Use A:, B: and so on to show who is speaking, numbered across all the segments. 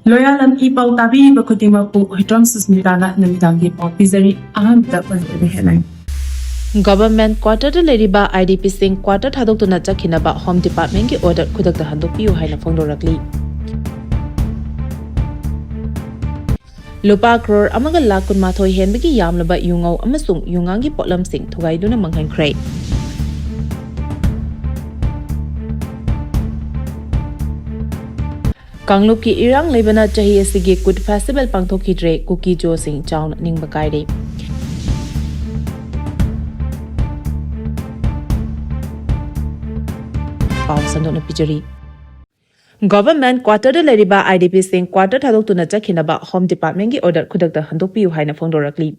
A: Loyalam E-PAO tabi bakutima po hitram susmitana namitangi po pizari aham dapat headline.
B: Government Quater de Leiriba IDP sing Quater Thadoknaba Jakhinaba Home Department ki order Kudakta Handok piu haina phongdorakli. Lupa crore amaga lakun mathoi henbagi yamlaba yungau amasung yungangi potlam sing thugaiduna manghankhrai. Kanglup ki irang lebana chahi asigi Good Festival pangthokidre Kukizo sing chaun ningbakai. Pau Handok Pijari. Government Quater de Leiriba IDP sing Quater Thadoknaba Jakhinaba Home Department ki order Kudakta Handok piu haina phongdorakli.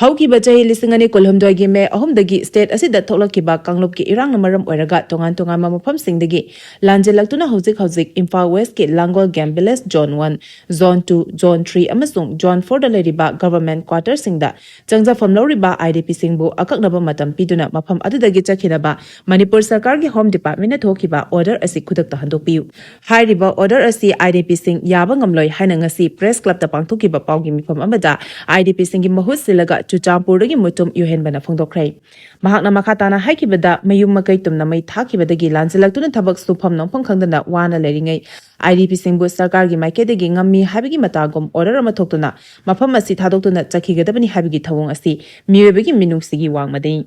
B: Hauki bajai lisingani kulhumdoi gi me ahumdagi state asida thoklakiba Kanglup ki irang namaram oiraga tongan mafam singdagi lanjelaktuna hauzik Imphal West ki Langol Game Village Zone 1 Zone 2 Zone 3 amasung Zone 4 da Leiriba Government Quater singda changjafam loriba IDP singbu akaknaba matam piduna mafam adudagi chakhinaba Manipur Sarkar ki Home Department na thokiba order asi Kudakta Handok piu hairiba order asi IDP sing yaba ngamloi haina ngasi press club ta pangthokiba paugi mifam amada IDP sing gi mahut silaga Chuchampurgi mutum yuhenbana phongdokrai mahakna makhatana haikibada mayum makai tumna mai thakibadagi lanjelaktuna thabak sufam nongphang khangdana wana leringai IDP singbu sarkar gi maikedagi ngammi habigi matagom order ama thoktuna mafam asi thadokuna chakhigadabani habigi thawong asi miwebagi minungsigi wangmadei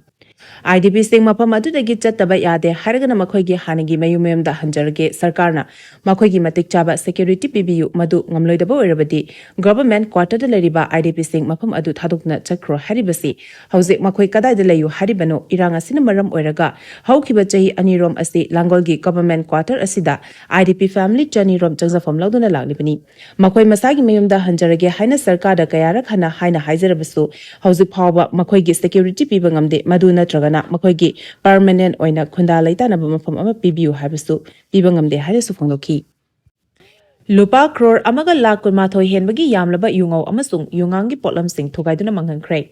B: IDP sing mafam adudagi chattaba yade haragana makhoigi hanigi mayumemda hanjarge sarkarna makhoigi matik chaba security PBU madu ngamloidaba oirabadi government Quater de Leiriba IDP sing mafam adu thadokna chakro haribasi hauzik makhoi kadai de layu haribano iranga sina maram oiraga haukiba chahi anirom asi Langolgi government Quater asida IDP family chani rom changjafam lauduna laglibani makhoi masagi mayumda hanjarage haina sarkar da kayara khana haina haijarabasu hauzik phawba makhoigi security piba ngamde maduna tragana makhoigi permanent oina khunda laitana mafam ama PBU habisu piba ngamde haisu phongdoki Lupa crore amaga lakun mathoi henbagi yamlaba yungau amasung yungangi potlam sing thugaiduna manghankhrai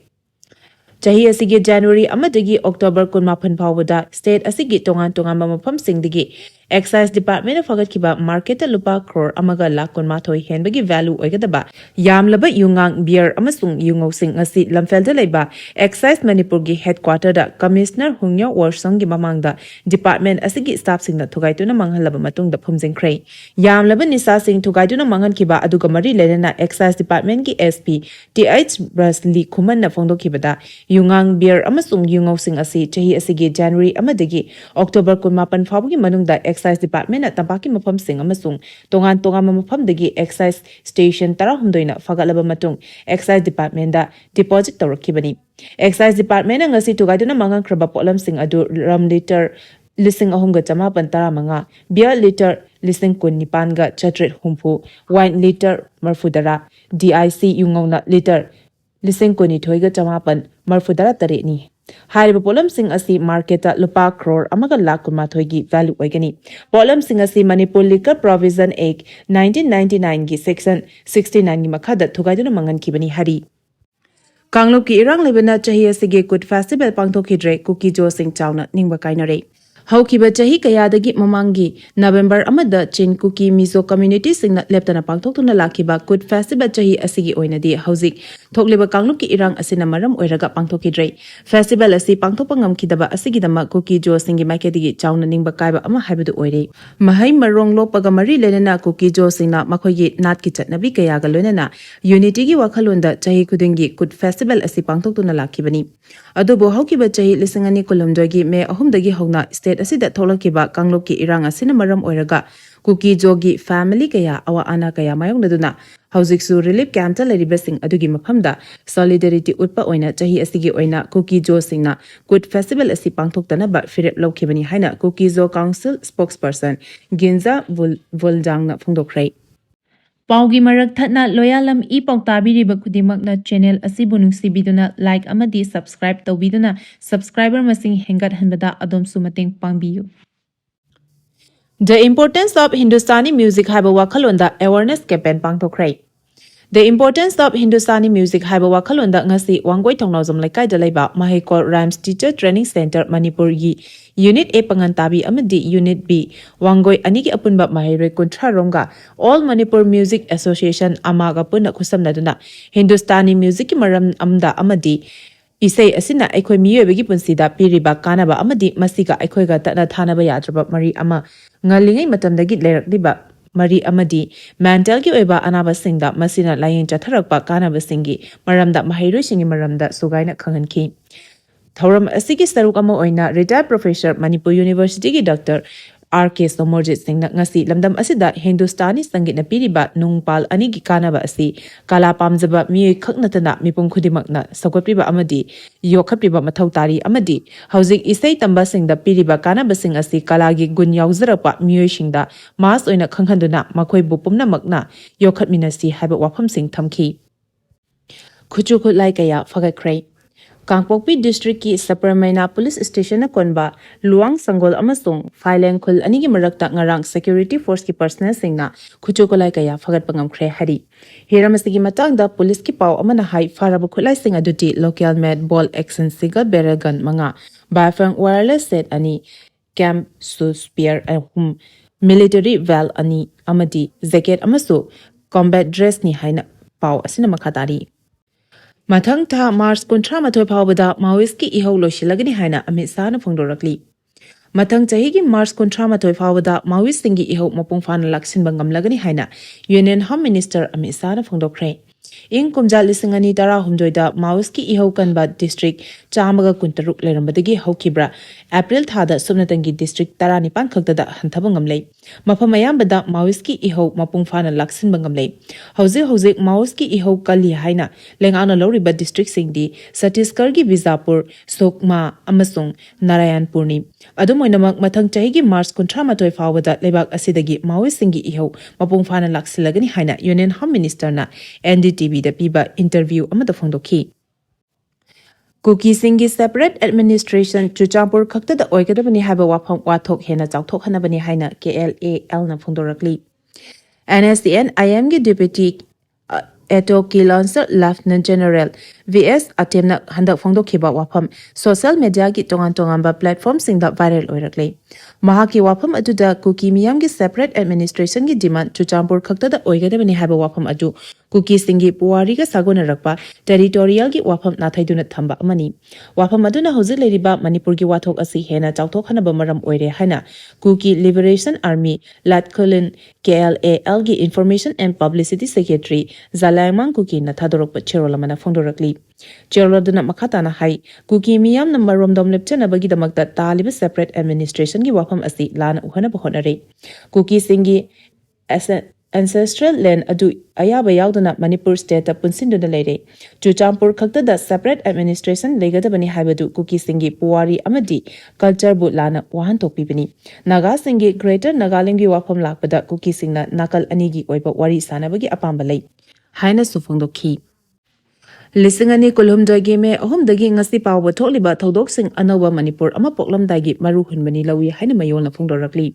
B: Chahi asigi January amadagi October kunmaphan phawada state asigi tongan mafam singdagi Excise Department of Fagatkiba Market Lupa crore amaga lakun mathoi henbagi value oigadaba yamlaba yungang beer amasung yungau sing asi lamfelda leiba Excise Manipur gi headquarter da Commissioner Hungyo Warsong gi mamangda department asigi staff sing na thugaituna manghalaba matungda phumjingkhrai yamlaba nisa sing thugaituna manghankiba aduga mari lenana Excise Department gi SP TH Brasli Khuman na phongdokibada yungang beer amasung yungau sing asi chahi asigi January amadagi October kunmapan phawgi manungda Excise Department na tabaki mafam sing amasung tongan mafam dagi Excise Station tara humdoina fagalaba matung Excise Department da deposit tawrakibani Excise Department na ngasi tugaiduna mangang kraba potlam sing adu ram liter lising ahumga chamapan tara manga beer liter lising kun nipan ga chatret humpu wine liter marfudara DIC yungona liter lising kuni thoiga chamapan marfudara tare ni Hariba polam sing asi marketa lupa crore amaga lakuma thoigi value oigani polam sing asi Manipur Liquor Provision Act 1999 gi section 69 gi makhada thugaiduna mangan kibani hari Kanglup ki irang lebana chahi asigi Good Festival pangthokidre Kukizo sing chauna ningba kainare Haukiba chahi kayadagi mamangi November amada Chin Kuki Mizo community singna leptana pangthoktuna lakiba Good Festival chahi asigi oinadi hauzik thokleba Kanglup ki irang asina maram oiraga pangthokidre festival asi pangthokpa ngamkidaba asigidama Kukizo singi maikedigi chauna ningba kaiba ama haibadu oire mahai marong lokpaga mari lenana Kukizo singna makhoigi nat ki chatnabi kayaga loinana unity gi wakhalonda chahi kudingi Good Festival asi pangthoktuna lakibani adubo haukiba chahi lisingani kulumdogi me ahumdagi hongna state asida tholkiba Kanglup ki irang asina maram oiraga Kukizo gi family kaya awa ana kaya mayong naduna hauzik relief camp ta leriba sing adugi mafamda solidarity utpa oina chahi asigi oina Kukizo singna Good Festival asi pangthoktana ba firep lokibani haina Kukizo Council spokesperson Ginza Vuldang na phongdokrai Paugi marak thatna Loyalam E-PAO tabiriba kudimakna channel asibu nungsibiduna like amadi subscribe tawbiduna subscriber masing hengat hanbada adom sumating pangbiyu The importance of Hindustani music haba wakhalonda awareness campaign pangthokrai The importance of Hindustani music haiba wakhalonda ngasi wangoi thongnawjam laikai da laiba Mahekol Rhymes Teacher Training Center Manipuri Unit A Pangantabi amadi Unit B wangoi anigi apunba mahairoi kuntra ronga All Manipur Music Association amaga punna khusamnaduna Hindustani music maram amda amadi Isai asina aikoi miyoibagi punsida piriba kanaba amadi masiga aikoiga tana thanaba yadraba mari ama ngalingai matamdagi leirakliba Mari amadi mental ki oiba anaba singda masina layeng chatharakpa kanaba singi maramda mahairoi singi maramda sugaina khanganki Thoram asigi saruk ama oina retired professor Manipur University ki Dr. R.K. Somorjit Singh na ngasi lamdam asida Hindustani sangit na piriba nungpal anigi kanaba asi kala pamjaba miyoi khaknatana mipum khudimakna sakwapriba amadi yokhapriba mathau tari amadi hauzik isai tamba singda piriba kanaba sing asi kalagi gun yauzarapa miyoi singda mas oina khanghanduna makhoi bupumna makna yokhatminasi haiba wafam sing thamki khuchu khulai kaya fagakrei Kangpokpi District ki Sapramaina Police Station na konba Luang Sanggol amasung Faileng khul anigi marakta ngarang security force ki personnel singna khuchokolai kaya fagat pangamkhre hari hiramasigi matangda police ki pau amana hai farabu khulai singa duty local med ball action single barrel gun manga bafang wireless set ani camp su spear hum military val ani amadi jacket amasu combat dress ni haina pau asina makhatari Mathang tha Mars kuntra mathoi phawbada Maoist ki ihau loshilagani haina Amit Shah na phongdorakli. Mathang chahi ki Mars kuntra mathoi phawbada Maoist singi ihau mapung phana laksin bangam lagani haina Union Home Minister Amit Shah na phongdokre. Ing kumja lisingani tara humjoida Maoist ki ihau kanba district chamaga kuntaruk lerambadagi haukibra April thada subnatangi district tara nipan khaktada hanthabangam lei. Mafamayambada Maoist ki ihau mapung phana laksin bangam lei. Hauzik Maoist ki ihau kali haina lengana loriba district singdi Satisgarh gi Bizapur Sokma amasung Narayanpur ni adumoinamak mathang chahi gi Mars kuntra matoi phawada lebak asidagi Maoist singi ihau mapung phana laksilagani haina Union Home Minister na NDTV da piba interview amada phongdokhi Kukizo separate administration Chuchampur khakta da oigadabani haiba wafam wathok hena chawthok hanabani haina KLAL na phongdorakli NSDN IM gi deputy Handok ki Lancer Lieutenant General VS Atemna Handok phongdokhiba wafam social media ki tongan platform singda viral oirakle mahaki wafam aduda Kuki miyam gi separate administration gi demand Chuchampur khakta da oigadabani haiba wafam adu Kuki singi puwari ga sagona rakpa territorial gi wafam nathaiduna thamba amani wafam aduna hojik leiriba Manipur gi wathok asi hena chawthok hanaba maram oire haina Kuki Liberation Army Latkolin KLAL gi Information and Publicity Secretary Zalaimang Kuki na thadorokpa cherolamana phongdorakli cheroladuna makhatana hai Kuki miyam na maromdom lepchana bagi damakta taliba separate administration gi wafam asi lana uhana bahonare Kuki singi ancestral land adu ayaba yauduna Manipur state punsinduna leire Chuchampur khakta da separate administration legadabani haibadu Kuki singi puwari amadi culture bu lana wahan tokpibani Naga singi Greater Nagaland gi wafam lakpada Kuki singna nakal anigi oiba wari sanabagi apamba lei haina sufongdokhi Lisingani kulhumdagi me ahumdagi ngasi pawba tholiba thodok sing anoba Manipur ama poklamdagi maru hunbani lawi haina mayol na phongdorakli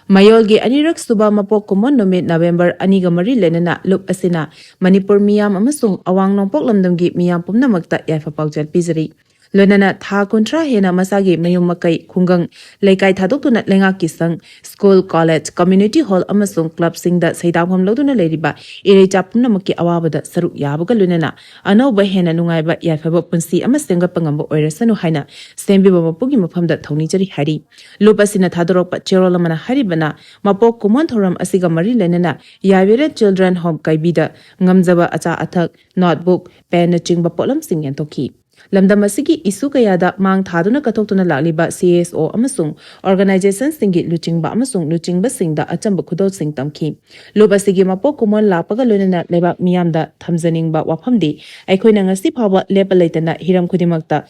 B: Mayolgi anirak suba mapok kumon nomit November aniga mari lenana lup asina Manipur miyam amasung awang nongpok lamdamgi miyam pumnamakta yaifa paujal pizari. Lonana tha kontra hena masagi mayum makai khungang laikai thadokuna lenga kisang school college community hall amasung club singda saidawham loduna leiriba irecha pumnamakki awabada saruk yabuga lonana anoba hena nungaiba yaifa punsi amasenga pangamba oirasanu haina sembiba mapugi mafamda thongni hari lupasina thadorokpa cherolamana haribana mapok kumon thoram asiga mari lenana yavire children home kaibida ngamjaba acha athak notebook pen chingba polam singen toki Lamdam asigi isu kayada mang thaduna kathoktuna lakliba CSO amasung organization singi luchingba amasung luchingba singda achamba khudot sing tamki lob asigi mapok kumon lapaga lonana leba miyamda thamjaningba wafamdi aikhoina ngasi phawa lepa leitana hiram khudimakta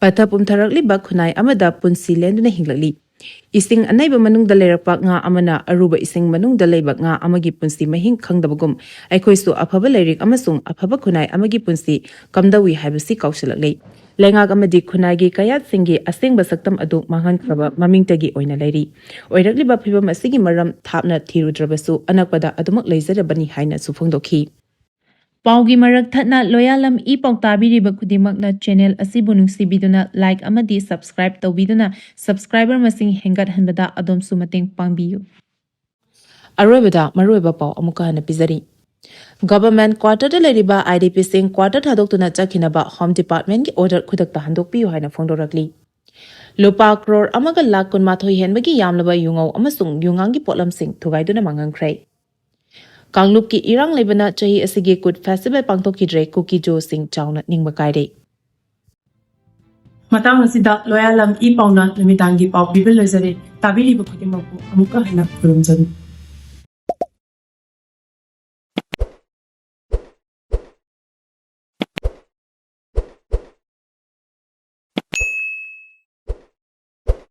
B: pathapum tharakliba khunai amada punsi lenduna hinglali Ising anaiba manungda leirapa nga amana aruba ising manungda leiba nga amagi punsi mahing khangdabagum aikhoisu aphaba leirik amasung aphaba khunai amagi punsi kamdawi haibasi kaushalaklei lengak amadi khunagi kayat singi asengba saktam adu mangan khaba mamingtagi oina leiri oirakliba phibam asigi maram thapna thirudrabasu anakpada adumak leizarabani haina sufongdokhi ꯄꯥꯎꯒꯤ ꯃꯔꯛ ꯊꯠꯅ ꯂꯣꯌꯥꯂꯝ E-PAO ꯇꯥꯕꯤꯔꯤꯕ ꯈꯨꯗꯤꯡꯃꯛꯅ channel ꯑꯁꯤꯕꯨ ꯅꯨꯡꯁꯤꯕꯤꯗꯨꯅ like ꯑꯃꯗꯤ subscribe ꯇꯧꯕꯤꯗꯨꯅ subscriber ꯃꯁꯤꯡ ꯍꯦꯟꯒꯠꯍꯟꯕꯗ ꯑꯗꯣꯝꯁꯨ ꯃꯇꯦꯡ ꯄꯥꯡꯕꯤꯌꯨ꯫ ꯑꯔꯣꯏꯕꯗ ꯃꯔꯨꯑꯣꯏꯕ ꯄꯥꯎ ꯑꯃꯨꯛꯀ ꯍꯟꯅ ꯄꯤꯖꯔꯤ꯫ ꯒꯚꯔꯟꯃꯦꯟꯠ ꯀ꯭ꯋꯥꯇꯔꯗ ꯂꯩꯔꯤꯕ IDPꯁꯤꯡ ꯀ꯭ꯋꯥꯇꯔ ꯊꯥꯗꯣꯛꯇꯨꯅ ꯆꯠꯈꯤꯅꯕ ꯍꯣꯝ ꯗꯤꯄꯥꯔꯠꯃꯦꯟꯠꯀꯤ ꯑꯣꯔꯗꯔ ꯈꯨꯗꯛꯇ ꯍꯟꯗꯣꯛꯄꯤꯌꯨ ꯍꯥꯏꯅ ꯐꯣꯡꯗꯣꯔꯛꯂꯤ꯫ ꯂꯨꯄꯥ ꯀ꯭ꯔꯣꯔ ꯑꯃꯒ ꯂꯥꯈ 12 ꯍꯦꯟꯕꯒꯤ ꯌꯥꯝꯂꯕ ꯌꯨꯉꯧ ꯑꯃꯁꯨꯡ ꯌꯨꯉꯥꯡꯒꯤ ꯄꯣꯠꯂꯝꯁꯤꯡ ꯊꯨꯒꯥꯏꯗꯨꯅ ꯃꯥꯡꯍꯟꯈ꯭ꯔꯦ꯫ ꯀꯥꯡꯂꯨꯞꯀꯤ ꯏꯔꯥꯡ ꯂꯩꯕꯅ ꯆꯍꯤ ꯑꯁꯤꯒꯤ ꯀꯨꯠ ꯐꯦꯁꯇꯤꯚꯦꯜ ꯄꯥꯡꯊꯣꯛꯈꯤꯗ꯭ꯔꯦ ꯀꯨꯀꯤꯖꯣꯁꯤꯡ ꯆꯥꯎꯅ ꯅꯤꯡꯕ ꯀꯥꯏꯔꯦ꯫
A: ꯃꯇꯥꯡ ꯑꯁꯤꯗ ꯂꯣꯌꯥꯂꯝ E-PAOꯅ ꯅꯨꯃꯤꯗꯥꯡꯒꯤ ꯄꯥꯎ ꯄꯤꯕ ꯂꯣꯏꯖꯔꯦ꯫ ꯇꯥꯕꯤꯔꯤꯕ ꯈꯨꯗꯤꯡꯃꯛꯄꯨ ꯑꯃꯨꯛꯀ ꯍꯟꯅ ꯈꯨꯔꯨꯝꯖꯔꯤ꯫